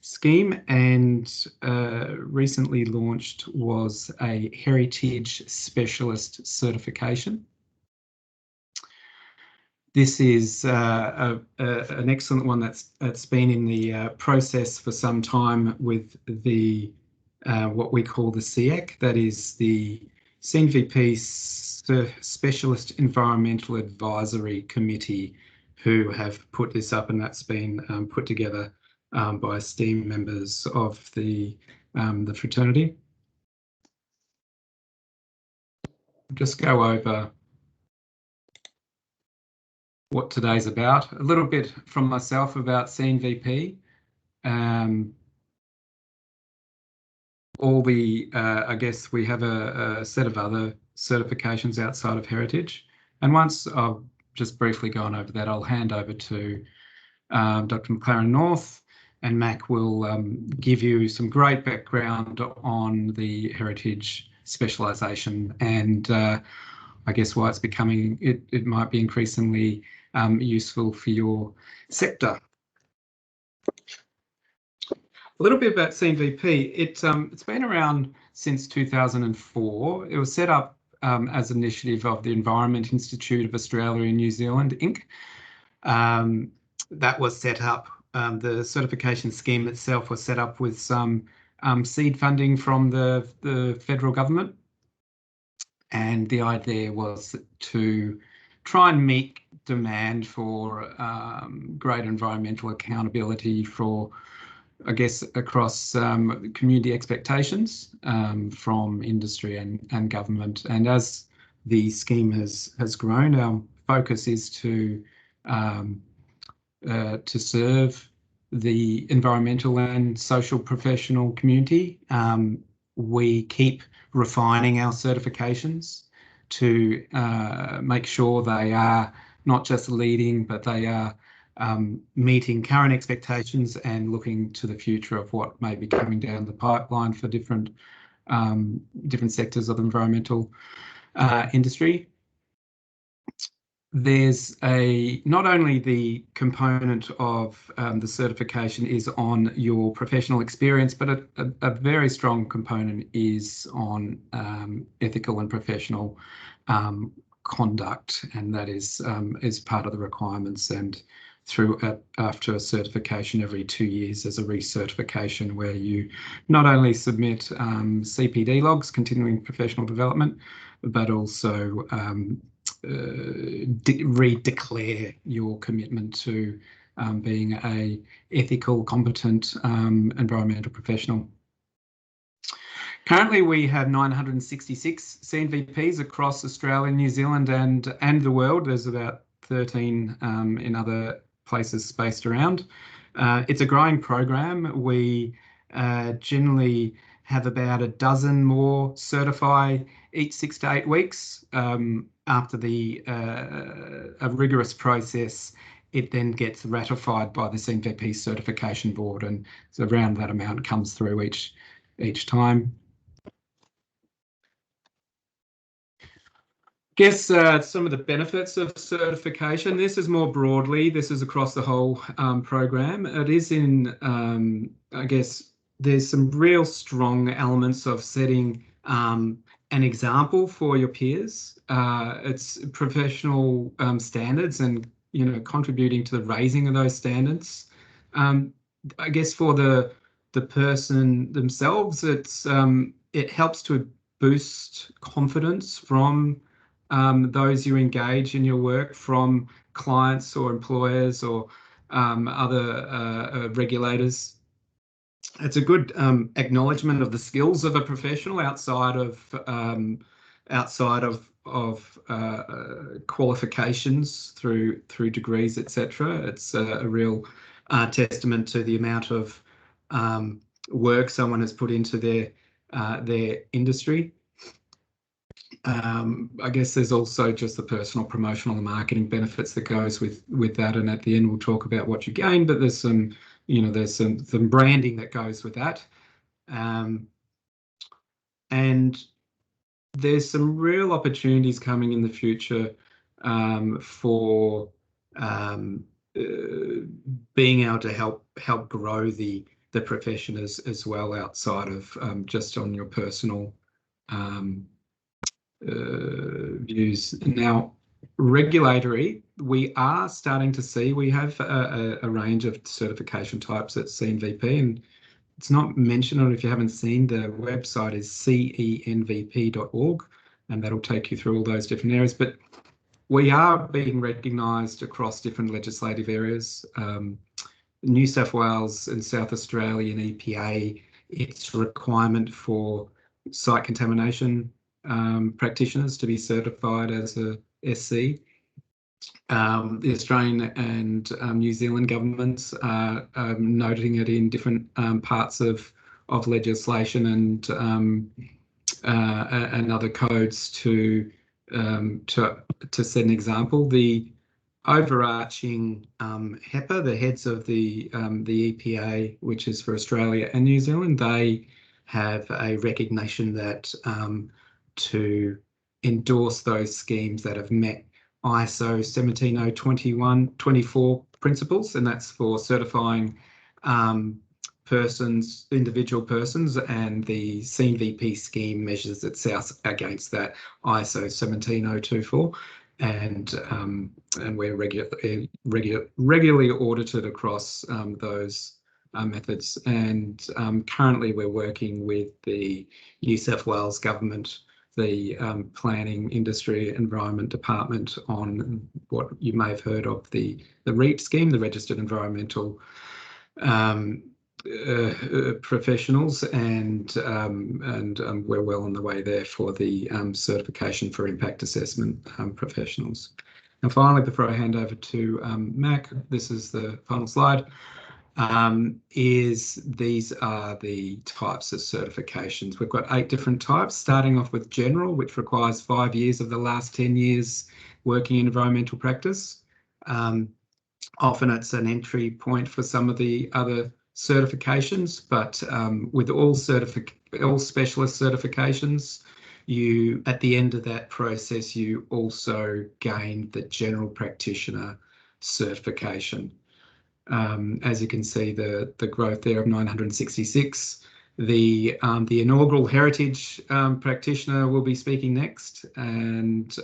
scheme, and recently launched was a Heritage Specialist certification. This is an excellent one that's been in the process for some time with the what we call the CEAC, that is the CEnvP Specialist Environmental Advisory Committee, who have put this up, and that's been put together by esteemed members of the fraternity. Just go over what today's about. A little bit from myself about CEnvP. I guess we have a set of other certifications outside of Heritage. And once I've just briefly gone over that, I'll hand over to Dr. MacLaren North, and Mac will give you some great background on the Heritage specialisation and I guess why it's becoming, it might be increasingly useful for your sector. A little bit about CEnvP. It's been around since 2004. It was set up as an initiative of the Environment Institute of Australia and New Zealand, Inc. That was set up, the certification scheme itself was set up with some seed funding from the federal government. And the idea was to try and meet demand for greater environmental accountability for, I guess, across community expectations from industry and government. And as the scheme has grown, our focus is to serve the environmental and social professional community. We keep refining our certifications to make sure they are not just leading, but they are meeting current expectations and looking to the future of what may be coming down the pipeline for different sectors of the environmental industry. There's not only the component of the certification is on your professional experience, but a very strong component is on ethical and professional conduct, and that is part of the requirements. And after a certification every 2 years, there's a recertification where you not only submit CPD logs, continuing professional development, but also redeclare your commitment to being a ethical, competent environmental professional. Currently, we have 966 CEnvPs across Australia, New Zealand, and the world. There's about 13 in other places spaced around. It's a growing program. We generally have about a dozen more certify each 6 to 8 weeks. After a rigorous process, it then gets ratified by the CEnvP Certification Board, and so around that amount comes through each time. Guess some of the benefits of certification. This is more broadly, this is across the whole program. It is in, I guess, there's some real strong elements of setting an example for your peers. It's professional standards and, contributing to the raising of those standards. I guess for the person themselves, it helps to boost confidence from those you engage in your work, from clients or employers or other regulators. It's a good acknowledgement of the skills of a professional outside of qualifications through degrees, etc. It's a real testament to the amount of work someone has put into their industry. I guess there's also just the personal, promotional and marketing benefits that goes with that, and at the end we'll talk about what you gain, but there's some some branding that goes with that, and there's some real opportunities coming in the future for being able to help grow the the profession as well, outside of just on your personal views. Now, regulatory, we are starting to see, we have a range of certification types at CEnvP, and it's not mentioned, or if you haven't seen, the website is CEnvP.org, and that'll take you through all those different areas. But we are being recognised across different legislative areas. New South Wales and South Australia and EPA, its requirement for site contamination practitioners to be certified as a SC. The Australian and New Zealand governments are noting it in different parts of legislation and other codes to set an example. The overarching HEPA, the heads of the EPA, which is for Australia and New Zealand, they have a recognition that to endorse those schemes that have met ISO 17021-24 principles, and that's for certifying persons, individual persons, and the CEnvP scheme measures itself against that ISO 17024. And we're regularly audited across those methods. And currently we're working with the New South Wales government, the Planning, Industry, Environment Department, on what you may have heard of the REAP scheme, the Registered Environmental Professionals, and we're well on the way there for the certification for impact assessment professionals. And finally, before I hand over to Mac, this is the final slide. These are the types of certifications. We've got 8 different types, starting off with general, which requires 5 years of the last 10 years working in environmental practice. Often it's an entry point for some of the other certifications, but with all specialist certifications, you, at the end of that process, you also gain the general practitioner certification. As you can see, the growth there of 966. The inaugural Heritage practitioner will be speaking next, and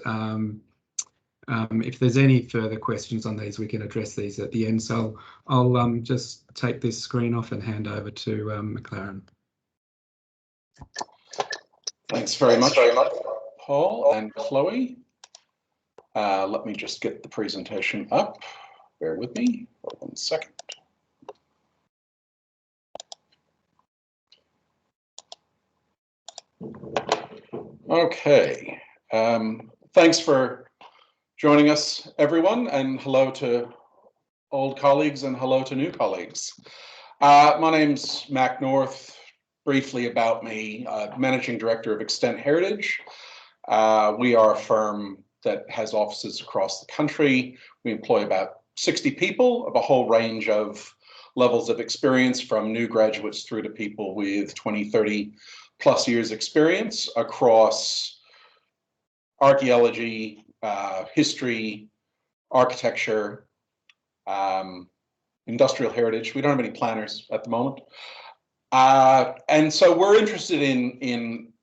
if there's any further questions on these, we can address these at the end. So I'll just take this screen off and hand over to MacLaren. Thanks very much, Paul and Chloe. Let me just get the presentation up. Bear with me for 1 second. Okay. Thanks for joining us, everyone, and hello to old colleagues and hello to new colleagues. My name's Mac North. Briefly about me, Managing Director of CEnvP Heritage. We are a firm that has offices across the country. We employ about 60 people of a whole range of levels of experience, from new graduates through to people with 20, 30 plus years experience across archaeology, history, architecture, industrial heritage. We don't have any planners at the moment. And so we're interested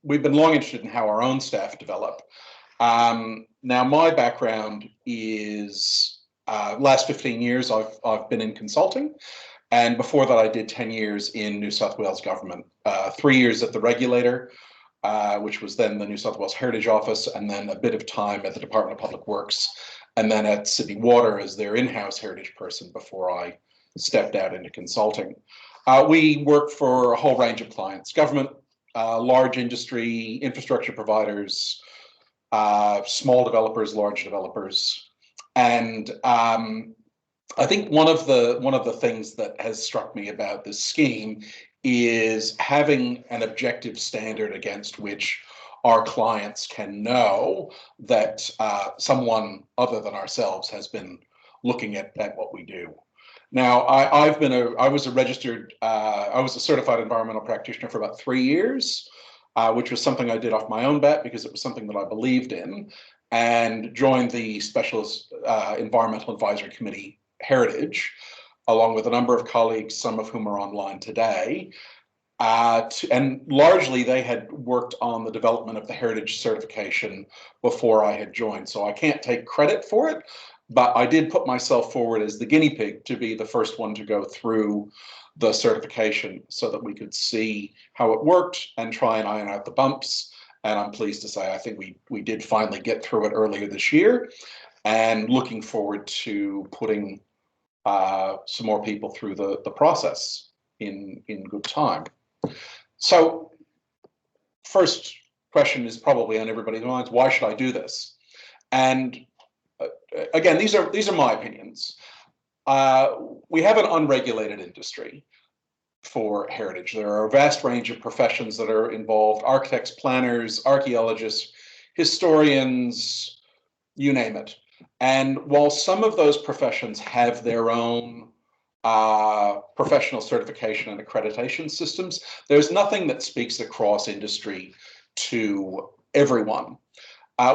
we've been long interested in how our own staff develop. Now, my background is, last 15 years I've been in consulting, and before that I did 10 years in New South Wales government, 3 years at the regulator, which was then the New South Wales Heritage Office, and then a bit of time at the Department of Public Works, and then at Sydney Water as their in-house heritage person before I stepped out into consulting. We work for a whole range of clients: government, large industry, infrastructure providers, small developers, large developers. And I think one of the things that has struck me about this scheme is having an objective standard against which our clients can know that someone other than ourselves has been looking at what we do. Now, I was a certified environmental practitioner for about 3 years, which was something I did off my own bat because it was something that I believed in, and joined the Specialist Environmental Advisory Committee Heritage along with a number of colleagues, some of whom are online today. And largely they had worked on the development of the Heritage certification before I had joined. So I can't take credit for it, but I did put myself forward as the guinea pig to be the first one to go through the certification so that we could see how it worked and try and iron out the bumps. And I'm pleased to say I think we did finally get through it earlier this year, and looking forward to putting some more people through the process in good time. So first question is probably on everybody's minds: why should I do this? And again, these are my opinions. We have an unregulated industry for heritage. There are a vast range of professions that are involved: architects, planners, archaeologists, historians, you name it. And while some of those professions have their own professional certification and accreditation systems, there's nothing that speaks across industry to everyone.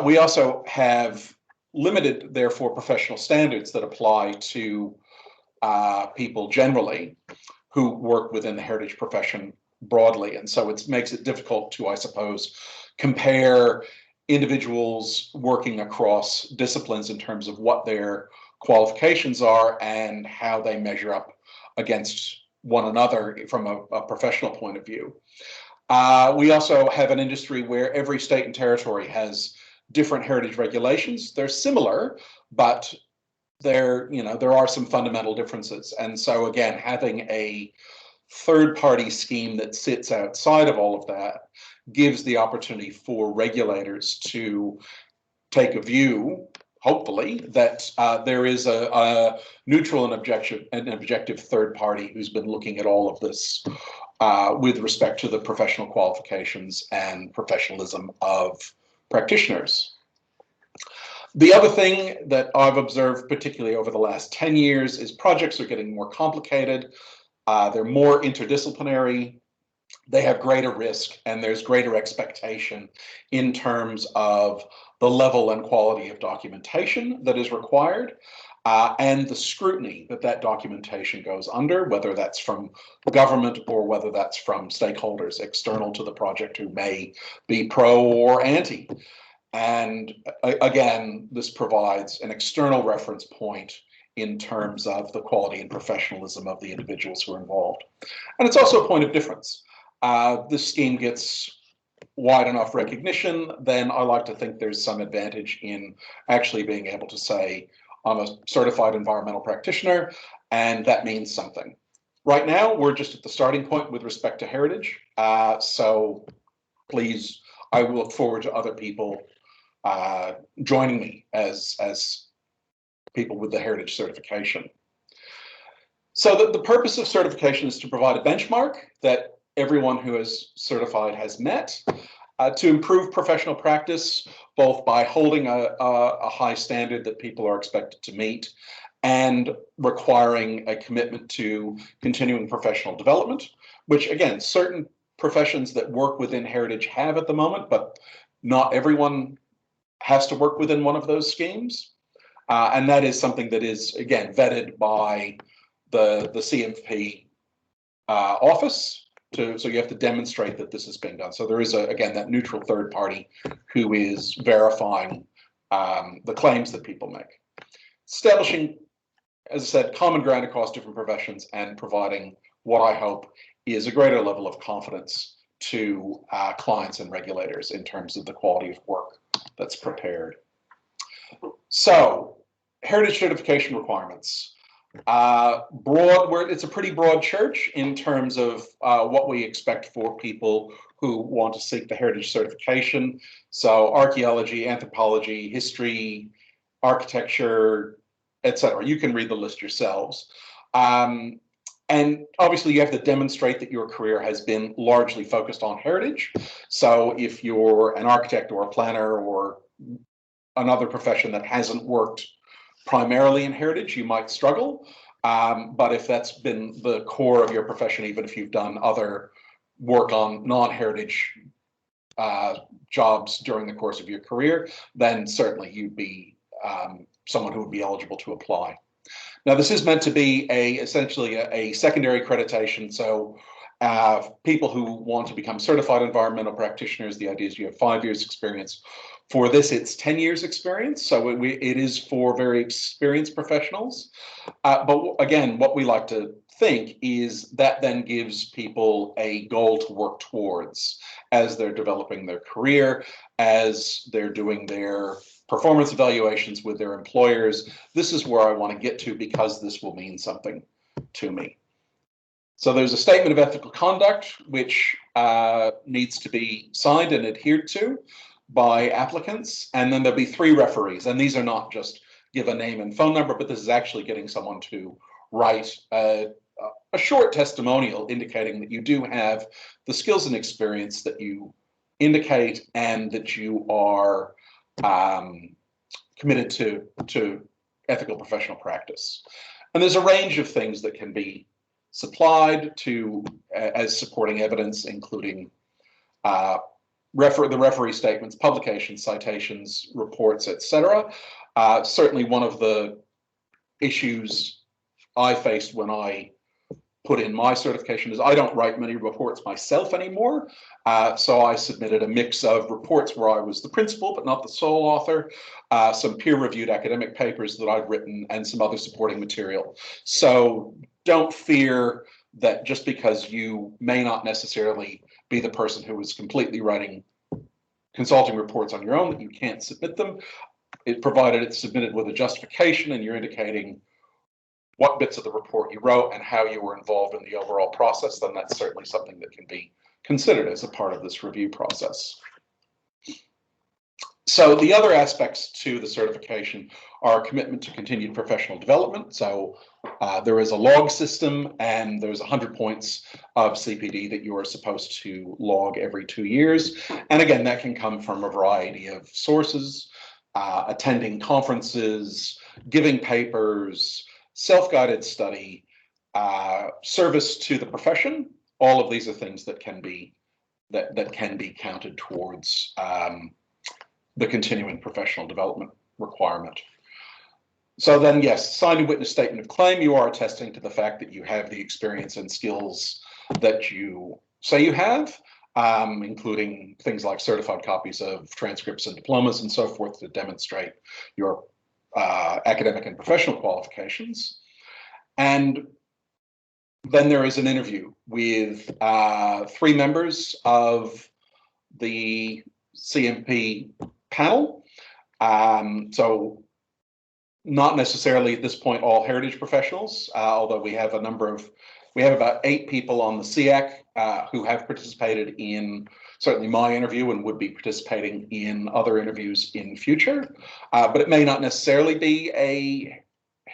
We also have limited, therefore, professional standards that apply to people generally who work within the heritage profession broadly. And so it makes it difficult to, I suppose, compare individuals working across disciplines in terms of what their qualifications are and how they measure up against one another from a professional point of view. We also have an industry where every state and territory has different heritage regulations. They're similar, but there are some fundamental differences. And so again, having a third-party scheme that sits outside of all of that gives the opportunity for regulators to take a view, hopefully, that there is a neutral and objective third party who's been looking at all of this with respect to the professional qualifications and professionalism of practitioners. The other thing that I've observed, particularly over the last 10 years, is projects are getting more complicated. They're more interdisciplinary. They have greater risk, and there's greater expectation in terms of the level and quality of documentation that is required, and the scrutiny that documentation goes under, whether that's from government or whether that's from stakeholders external to the project who may be pro or anti. And again, this provides an external reference point in terms of the quality and professionalism of the individuals who are involved. And it's also a point of difference. This scheme gets wide enough recognition, then I like to think there's some advantage in actually being able to say, I'm a certified environmental practitioner, and that means something. Right now, we're just at the starting point with respect to heritage. So please, I will look forward to other people joining me as people with the heritage certification. So the purpose of certification is to provide a benchmark that everyone who is certified has met, to improve professional practice, both by holding a high standard that people are expected to meet and requiring a commitment to continuing professional development, which again, certain professions that work within heritage have at the moment, but not everyone has to work within one of those schemes. And that is something that is, again, vetted by the CEnvP office. So you have to demonstrate that this is being done. So there is, again, that neutral third party who is verifying the claims that people make. Establishing, as I said, common ground across different professions and providing what I hope is a greater level of confidence to clients and regulators in terms of the quality of work that's prepared. So, heritage certification requirements. It's a pretty broad church in terms of what we expect for people who want to seek the heritage certification. So archaeology, anthropology, history, architecture, etc. You can read the list yourselves. And obviously you have to demonstrate that your career has been largely focused on heritage. So if you're an architect or a planner or another profession that hasn't worked primarily in heritage, you might struggle. But if that's been the core of your profession, even if you've done other work on non-heritage jobs during the course of your career, then certainly you'd be someone who would be eligible to apply. Now, this is meant to be essentially a secondary accreditation. So people who want to become certified environmental practitioners, the idea is you have 5 years experience. For this, it's 10 years experience. So it is for very experienced professionals. But again, what we like to think is that then gives people a goal to work towards as they're developing their career, as they're doing their performance evaluations with their employers. This is where I want to get to because this will mean something to me. So there's a statement of ethical conduct which needs to be signed and adhered to by applicants, and then there'll be 3 referees, and these are not just give a name and phone number, but this is actually getting someone to write a short testimonial indicating that you do have the skills and experience that you indicate and that you are committed to ethical professional practice. And there's a range of things that can be supplied to as supporting evidence, including the referee statements, publications, citations, reports, etc. Certainly one of the issues I faced when I put in my certification is I don't write many reports myself anymore. So I submitted a mix of reports where I was the principal, but not the sole author, some peer-reviewed academic papers that I've written, and some other supporting material. So don't fear that just because you may not necessarily be the person who is completely writing consulting reports on your own, that you can't submit them. Provided it's submitted with a justification and you're indicating what bits of the report you wrote and how you were involved in the overall process, then that's certainly something that can be considered as a part of this review process. So the other aspects to the certification are commitment to continued professional development. So there is a log system, and there's 100 points of CPD that you are supposed to log every 2 years. And again, that can come from a variety of sources, attending conferences, giving papers, self-guided study, service to the profession. All of these are things that can be counted towards the continuing professional development requirement. So then, yes, signed and witnessed statement of claim, you are attesting to the fact that you have the experience and skills that you say you have, including things like certified copies of transcripts and diplomas and so forth to demonstrate your academic and professional qualifications. And then there is an interview with 3 members of the CEnvP panel. So not necessarily at this point all heritage professionals, although we have about 8 people on the CEAC who have participated in certainly my interview and would be participating in other interviews in future. But it may not necessarily be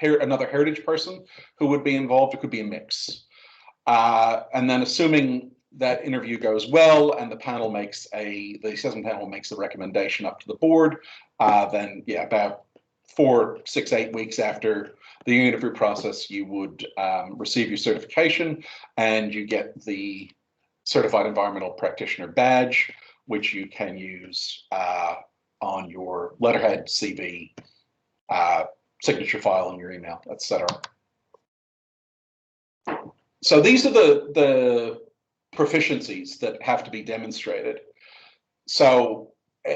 another heritage person who would be involved. It could be a mix. And then assuming that interview goes well and the assessment panel makes a recommendation up to the board, then yeah, about 4, 6, 8 weeks after the interview process, you would receive your certification and you get the Certified Environmental Practitioner badge, which you can use on your letterhead, CV, signature file in your email, etc. So these are the proficiencies that have to be demonstrated. So,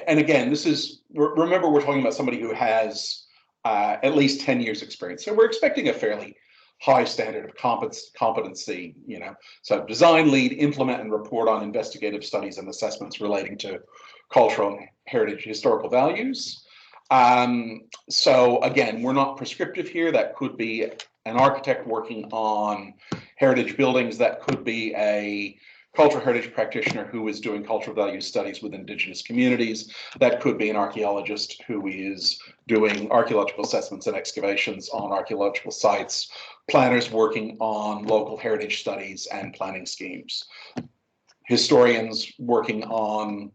and again, this is, remember, we're talking about somebody who has at least 10 years experience. So we're expecting a fairly high standard of competency, so design, lead, implement, and report on investigative studies and assessments relating to cultural and heritage historical values. So again, we're not prescriptive here. That could be an architect working on heritage buildings. That could be a cultural heritage practitioner who is doing cultural value studies with Indigenous communities. That could be an archaeologist who is doing archaeological assessments and excavations on archaeological sites, planners working on local heritage studies and planning schemes, historians working on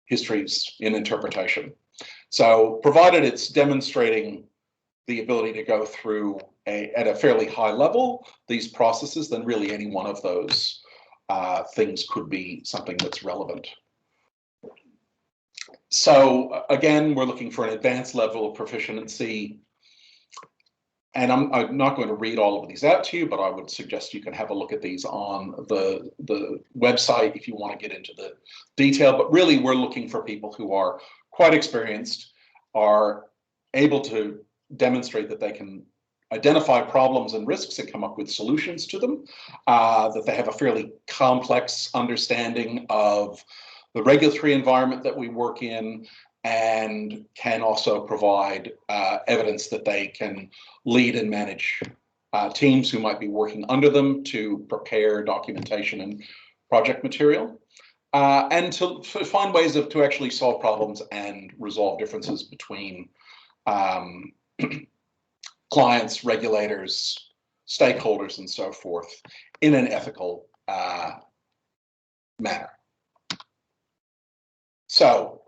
histories in interpretation. So provided it's demonstrating the ability to go through at a fairly high level these processes, then really any one of those things could be something that's relevant. So again, we're looking for an advanced level of proficiency. and I'm not going to read all of these out to you, but I would suggest you can have a look at these on the website if you want to get into the detail. But really, we're looking for people who are quite experienced, are able to demonstrate that they can identify problems and risks and come up with solutions to them, that they have a fairly complex understanding of the regulatory environment that we work in, and can also provide evidence that they can lead and manage teams who might be working under them to prepare documentation and project material, and to find ways to actually solve problems and resolve differences between clients, regulators, stakeholders, and so forth in an ethical manner. So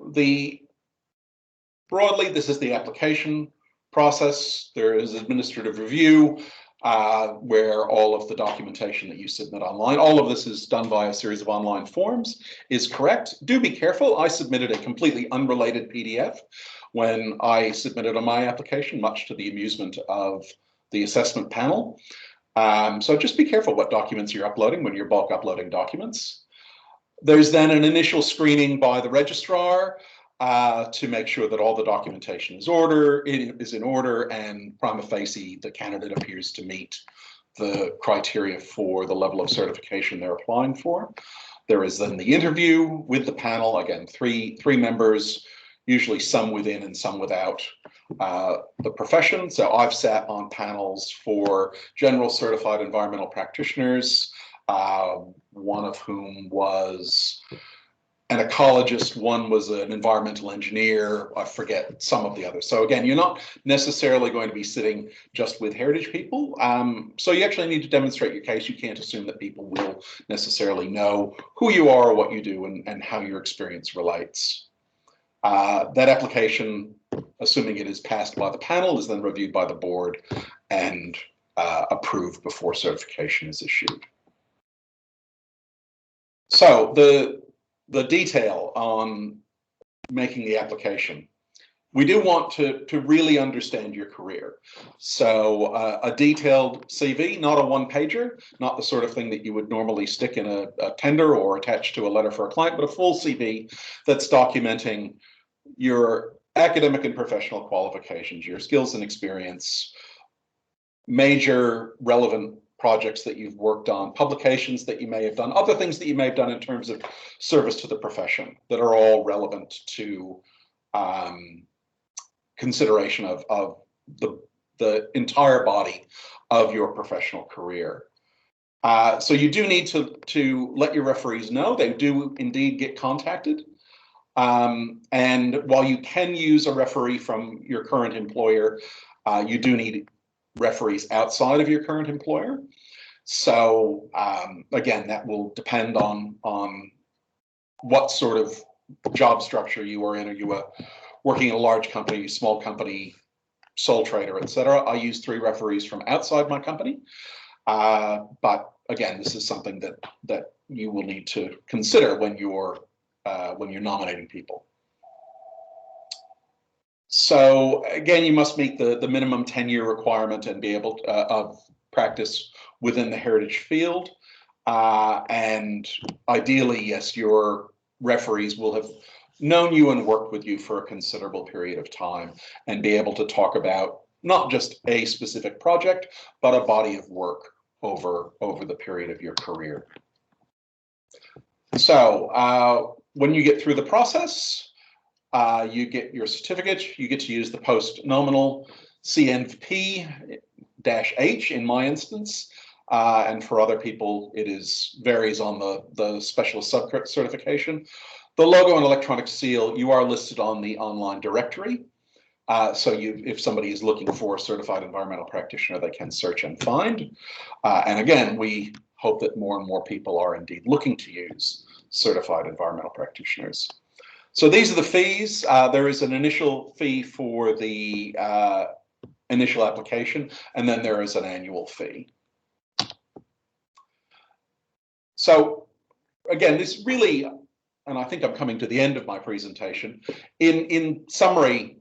broadly, this is the application process. There is administrative review, where all of the documentation that you submit online, all of this is done by a series of online forms, is correct. Do be careful. I submitted a completely unrelated PDF when I submitted on my application, much to the amusement of the assessment panel. So just be careful what documents you're uploading when you're bulk uploading documents. There's then an initial screening by the registrar to make sure that all the documentation is in order, and prima facie the candidate appears to meet the criteria for the level of certification they're applying for. There is then the interview with the panel, again, three members, usually some within and some without the profession. So I've sat on panels for general certified environmental practitioners, one of whom was an ecologist, one was an environmental engineer, I forget some of the others. So again, you're not necessarily going to be sitting just with heritage people. So you actually need to demonstrate your case. You can't assume that people will necessarily know who you are, what you do, and how your experience relates. That application, assuming it is passed by the panel, is then reviewed by the board and approved before certification is issued. So the detail on making the application. We do want to really understand your career. So a detailed CV, not a one-pager, not the sort of thing that you would normally stick in a tender or attach to a letter for a client, but a full CV that's documenting your academic and professional qualifications, your skills and experience, major relevant projects that you've worked on, publications that you may have done, other things that you may have done in terms of service to the profession that are all relevant to consideration of the entire body of your professional career. So you do need to let your referees know. They do indeed get contacted. And while you can use a referee from your current employer, you do need referees outside of your current employer. So again, that will depend on what sort of job structure you are in. Are you working in a large company, small company, sole trader, etc.? I use 3 referees from outside my company. But again, this is something that you will need to consider when you're nominating people. So again, you must meet the minimum 10-year requirement and be able to, of practice within the heritage field. And ideally, yes, your referees will have known you and worked with you for a considerable period of time and be able to talk about not just a specific project, but a body of work over the period of your career. So when you get through the process, you get your certificate. You get to use the post-nominal CEnvP-H in my instance, and for other people it varies on the specialist certification. The logo and electronic seal, you are listed on the online directory. So if somebody is looking for a certified environmental practitioner, they can search and find. And again, we hope that more and more people are indeed looking to use certified environmental practitioners. So these are the fees. There is an initial fee for the initial application, and then there is an annual fee. So again, this really, and I think I'm coming to the end of my presentation. In summary,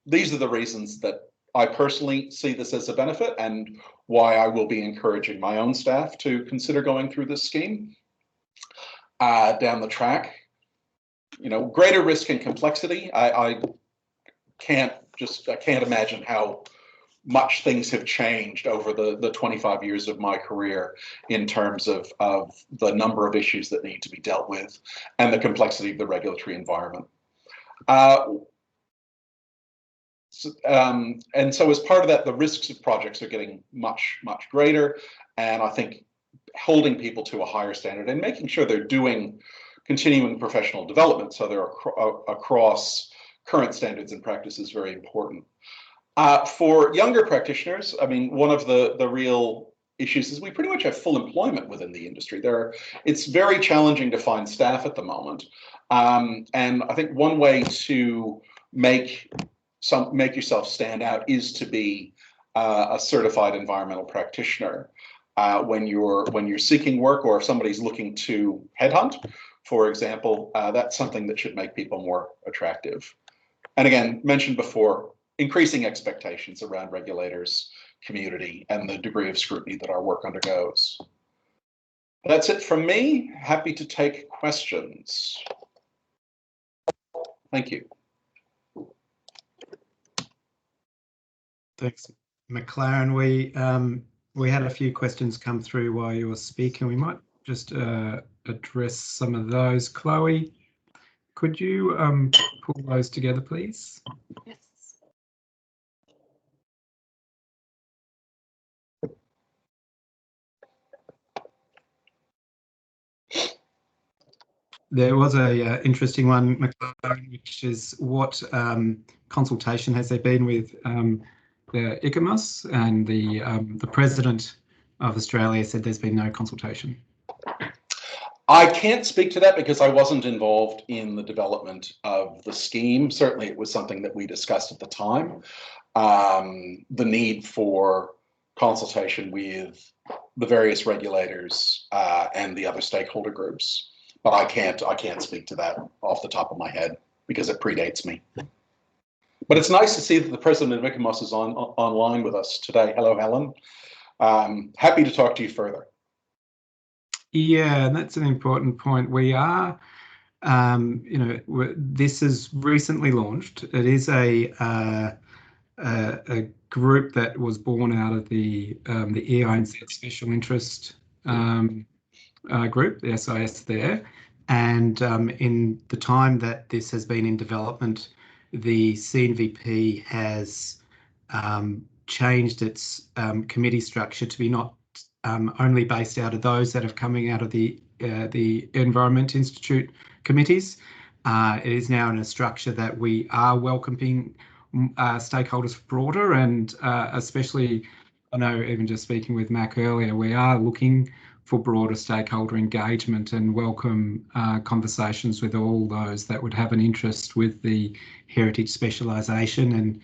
these are the reasons that I personally see this as a benefit and why I will be encouraging my own staff to consider going through this scheme down the track. You know, greater risk and complexity. I can't imagine how much things have changed over the 25 years of my career in terms of the number of issues that need to be dealt with and the complexity of the regulatory environment. And so as part of that, the risks of projects are getting much, much greater. And I think holding people to a higher standard and making sure they're doing continuing professional development so they're across current standards and practice is very important. For younger practitioners, I mean, one of the real issues is we pretty much have full employment within the industry. It's very challenging to find staff at the moment. And I think one way to make yourself stand out is to be a certified environmental practitioner when you're seeking work, or if somebody's looking to headhunt, for example. That's something that should make people more attractive. And again, mentioned before, increasing expectations around regulators, community, and the degree of scrutiny that our work undergoes. That's it from me. Happy to take questions. Thank you. Thanks, MacLaren. We had a few questions come through while you were speaking. We might just address some of those. Chloe, could you pull those together, please? Yes. There was a interesting one, MacLaren, which is what consultation has there been with the ICOMOS, and the President of Australia said there's been no consultation. I can't speak to that because I wasn't involved in the development of the scheme. Certainly it was something that we discussed at the time, the need for consultation with the various regulators and the other stakeholder groups. But I can't speak to that off the top of my head because it predates me. But it's nice to see that the President of ICOMOS is online with us today. Hello, Helen. Happy to talk to you further. Yeah, that's an important point. We are, this is recently launched. It is a group that was born out of the EINZ Special Interest group, the SIS there. And in the time that this has been in development, the CEnvP has changed its committee structure to be not only based out of those that are coming out of the Environment Institute committees. It is now in a structure that we are welcoming stakeholders broader, and especially, I know even just speaking with Mac earlier, we are looking for broader stakeholder engagement and welcome conversations with all those that would have an interest with the heritage specialisation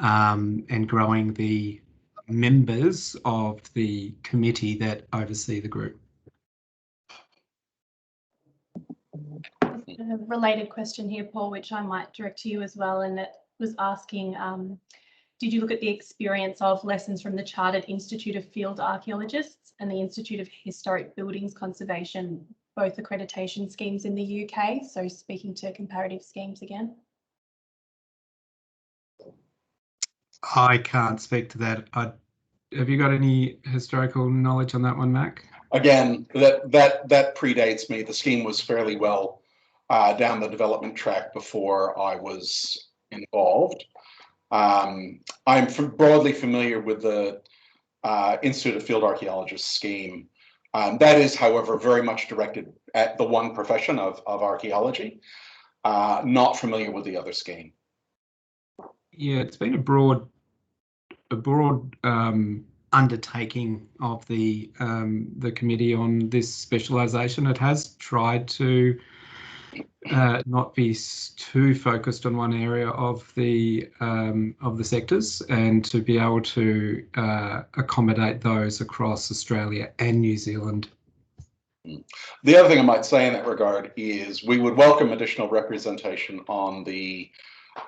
and growing the members of the committee that oversee the group. A related question here, Paul, which I might direct to you as well, and it was asking, did you look at the experience of lessons from the Chartered Institute of Field Archaeologists and the Institute of Historic Buildings Conservation, both accreditation schemes in the UK? So speaking to comparative schemes again. I can't speak to that. Have you got any historical knowledge on that one, Mac? Again, that predates me. The scheme was fairly well down the development track before I was involved. I'm broadly familiar with the Institute of Field Archaeologists scheme. That is, however, very much directed at the one profession of archaeology. Not familiar with the other scheme. Yeah, it's been a broad undertaking of the committee on this specialisation. It has tried to not be too focused on one area of the sectors, and to be able to accommodate those across Australia and New Zealand. The other thing I might say in that regard is we would welcome additional representation on the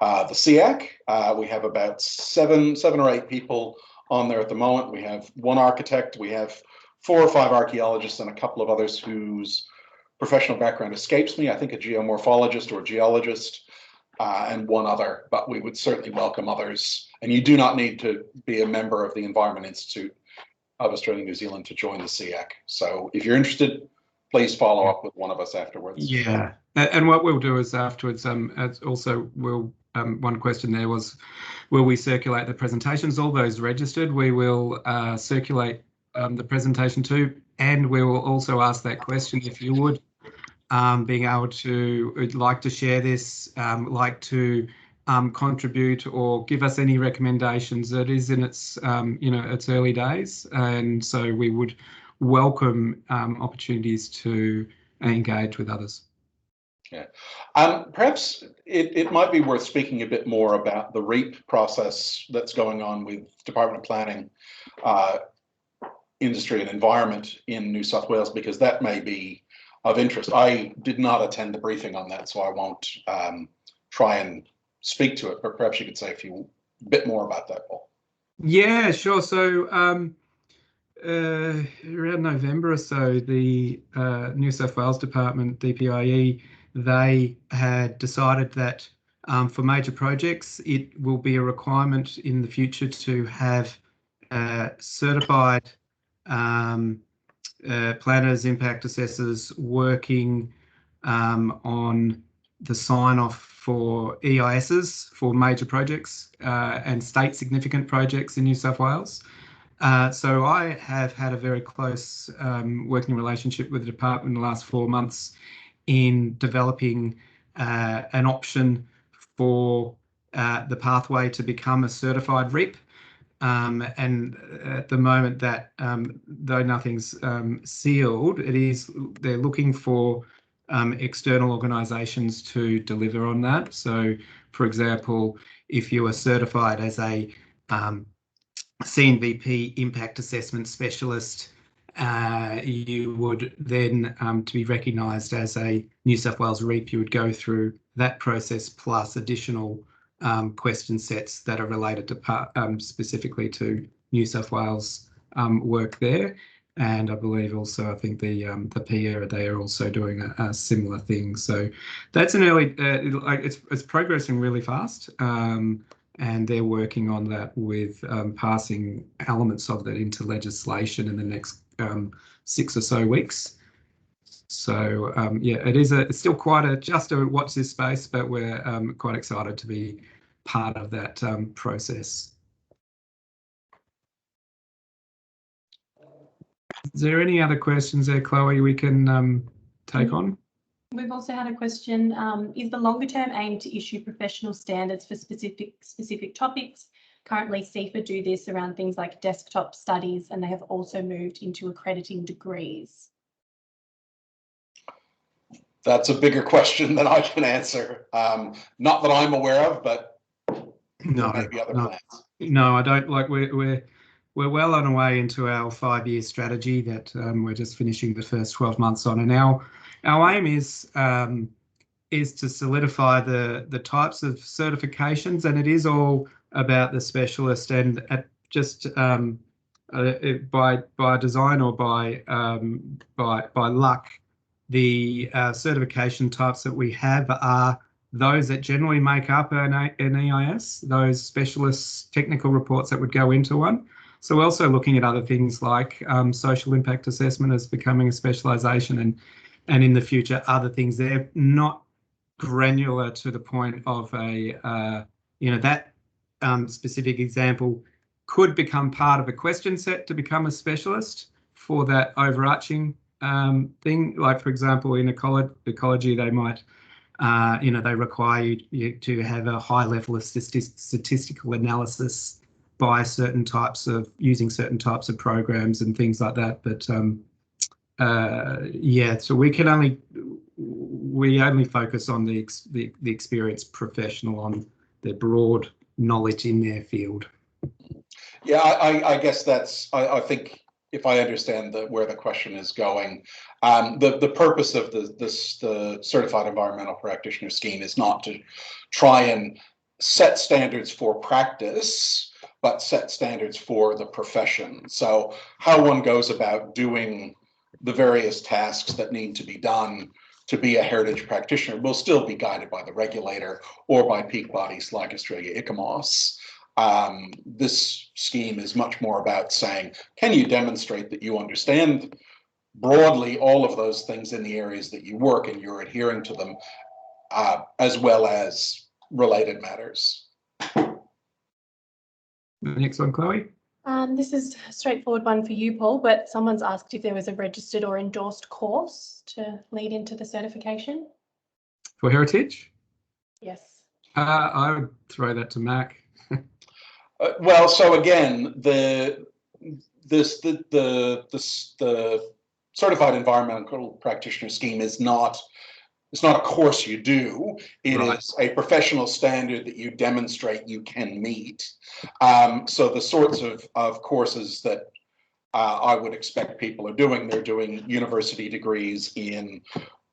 the CEAC. We have about seven or eight people on there at the moment. We have one architect, we have 4 or 5 archaeologists, and a couple of others whose professional background escapes me. I think a geomorphologist or a geologist, and one other, but we would certainly welcome others. And you do not need to be a member of the Environment Institute of Australia and New Zealand to join the CEAC. So if you're interested, please follow up with one of us afterwards. Yeah, and what we'll do is afterwards, also we'll one question there was, will we circulate the presentations? All those registered, we will circulate the presentation too, and we will also ask that question if you would, being able to like to share this, like to contribute or give us any recommendations. It is in its its early days, and so we would welcome opportunities to engage with others. Yeah, perhaps it might be worth speaking a bit more about the REAP process that's going on with Department of Planning, Industry and Environment in New South Wales, because that may be of interest. I did not attend the briefing on that, so I won't try and speak to it, but perhaps you could say a bit more about that, Paul. Yeah, sure. So around November or so, the New South Wales Department, DPIE, they had decided that for major projects, it will be a requirement in the future to have certified planners, impact assessors working on the sign-off for EISs for major projects and state significant projects in New South Wales. So I have had a very close working relationship with the department in the last 4 months in developing an option for the pathway to become a certified REAP. And at the moment that, though nothing's sealed, they're looking for external organisations to deliver on that. So, for example, if you are certified as a CEnvP impact assessment specialist, you would then, to be recognised as a New South Wales REAP, you would go through that process plus additional question sets that are related to specifically to New South Wales work there. And I believe also, I think the PERA, they are also doing a similar thing. So that's an early, it's progressing really fast. And they're working on that with passing elements of that into legislation in the next 6 or so weeks. So yeah, it's still quite just a watch this space, but we're quite excited to be part of that process. Is there any other questions there, Chloe, we can take on? We've also had a question, is the longer term aim to issue professional standards for specific topics? Currently, CEFA do this around things like desktop studies, and they have also moved into accrediting degrees. That's a bigger question than I can answer. Not that I'm aware of, but there may be other plans. No, I don't. Like we're well on our way into our 5-year strategy that we're just finishing the first 12 months on, and our aim is to solidify the types of certifications, and it is all about the specialist, and just by design or by luck, the certification types that we have are those that generally make up an EIS, those specialist technical reports that would go into one. So we're also looking at other things like social impact assessment as becoming a specialisation, and in the future other things. They're not granular to the point of a that specific example could become part of a question set to become a specialist for that overarching thing. Like, for example, in ecology, they might they require you to have a high level of statistical analysis by using certain types of programs and things like that. But yeah, so we only focus on the experienced professional, on their broad knowledge in their field. Yeah, I guess I think if I understand where the question is going, the purpose of the Certified Environmental Practitioner scheme is not to try and set standards for practice, but set standards for the profession. So how one goes about doing the various tasks that need to be done to be a heritage practitioner will still be guided by the regulator or by peak bodies like Australia ICOMOS. This scheme is much more about saying, can you demonstrate that you understand broadly all of those things in the areas that you work and you're adhering to them, as well as related matters. The next one, Chloe. This is a straightforward one for you, Paul, but someone's asked if there was a registered or endorsed course to lead into the certification. For Heritage? Yes. I would throw that to Mac. Well, so again, the Certified Environmental Practitioner scheme is not, it's not a course you do. It Right. is a professional standard that you demonstrate you can meet. So the sorts of courses that I would expect people are doing, they're doing university degrees in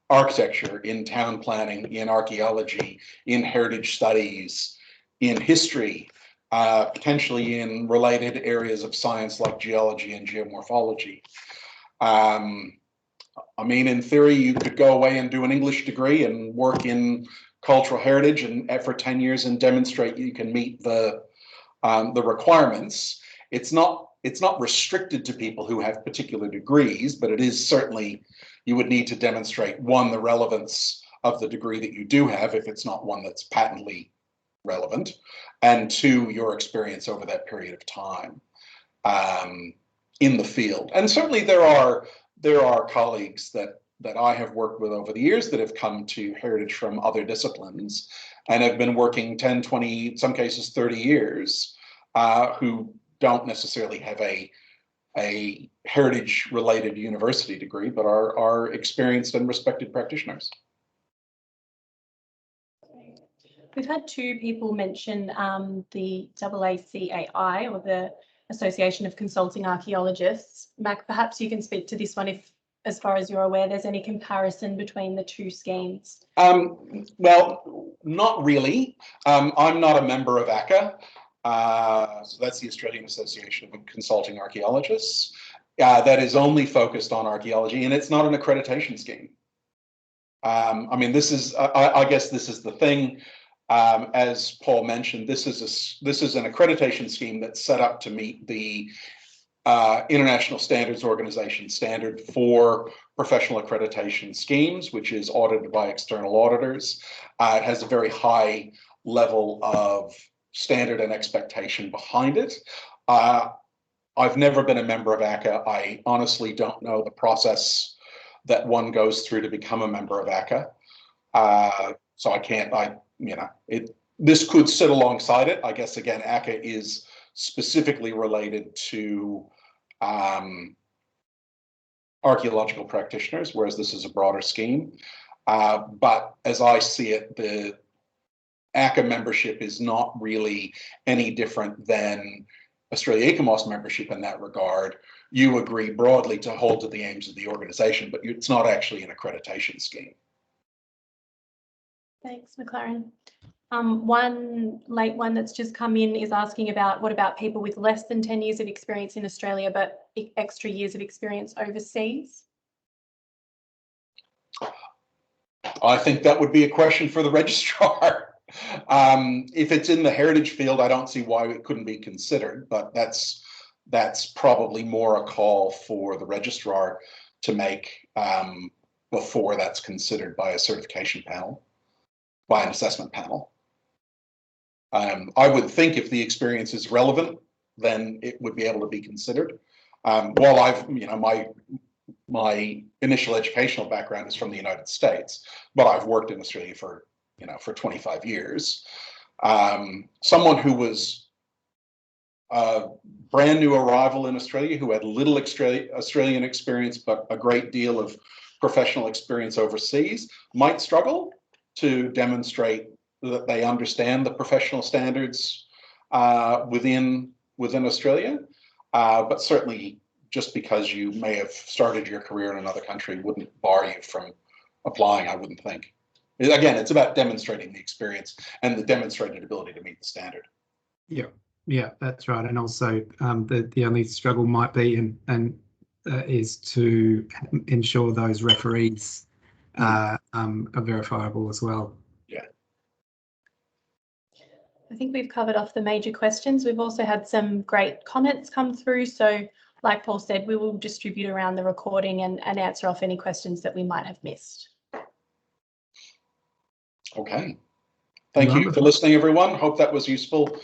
architecture, in town planning, in archaeology, in heritage studies, in history, potentially in related areas of science like geology and geomorphology. I mean, in theory, you could go away and do an English degree and work in cultural heritage and for 10 years and demonstrate you can meet the requirements. It's not restricted to people who have particular degrees, but it is certainly, you would need to demonstrate, one, the relevance of the degree that you do have, if it's not one that's patently relevant, and two, your experience over that period of time in the field. And certainly there are colleagues that I have worked with over the years that have come to heritage from other disciplines and have been working 10, 20, some cases 30 years, who don't necessarily have a heritage related university degree, but are experienced and respected practitioners. We've had two people mention the AACAI, or the Association of Consulting Archaeologists. Mac, perhaps you can speak to this one if, as far as you're aware, there's any comparison between the two schemes. Well, not really. I'm not a member of ACA. So that's the Australian Association of Consulting Archaeologists. That is only focused on archaeology, and it's not an accreditation scheme. I mean, this is, I guess this is the thing. As Paul mentioned, this is an accreditation scheme that's set up to meet the International Standards Organization standard for professional accreditation schemes, which is audited by external auditors. It has a very high level of standard and expectation behind it. I've never been a member of ACA. I honestly don't know the process that one goes through to become a member of ACA. So I can't, this could sit alongside it. I guess, again, ACA is specifically related to archaeological practitioners, whereas this is a broader scheme. But as I see it, the ACA membership is not really any different than Australia ICOMOS membership in that regard. You agree broadly to hold to the aims of the organization, but it's not actually an accreditation scheme. Thanks, MacLaren. One late one that's just come in is asking about, what about people with less than 10 years of experience in Australia, but extra years of experience overseas? I think that would be a question for the registrar. If it's in the heritage field, I don't see why it couldn't be considered, but that's probably more a call for the registrar to make before that's considered by a certification panel, by an assessment panel. I would think if the experience is relevant, then it would be able to be considered. While I've, my initial educational background is from the United States, but I've worked in Australia for 25 years. Someone who was a brand new arrival in Australia, who had little Australian experience, but a great deal of professional experience overseas, might struggle to demonstrate that they understand the professional standards within Australia. But certainly, just because you may have started your career in another country wouldn't bar you from applying, I wouldn't think. Again, it's about demonstrating the experience and the demonstrated ability to meet the standard. Yeah, that's right. And also the only struggle might be is to ensure those referees are verifiable as well. Yeah. I think we've covered off the major questions. We've also had some great comments come through. So like Paul said, we will distribute around the recording and answer off any questions that we might have missed. Okay. Thank you for listening, everyone. Hope that was useful.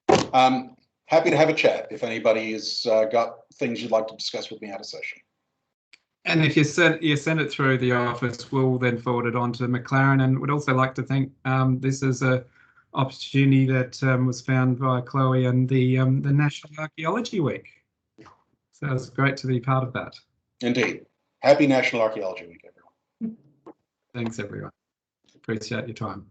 Happy to have a chat if anybody has got things you'd like to discuss with me out of session. And if you send it through the office, we'll then forward it on to MacLaren. And would also like to thank this is a opportunity that was found by Chloe and the National Archaeology Week. So it's great to be part of that. Indeed. Happy National Archaeology Week, everyone. Thanks, everyone. Appreciate your time.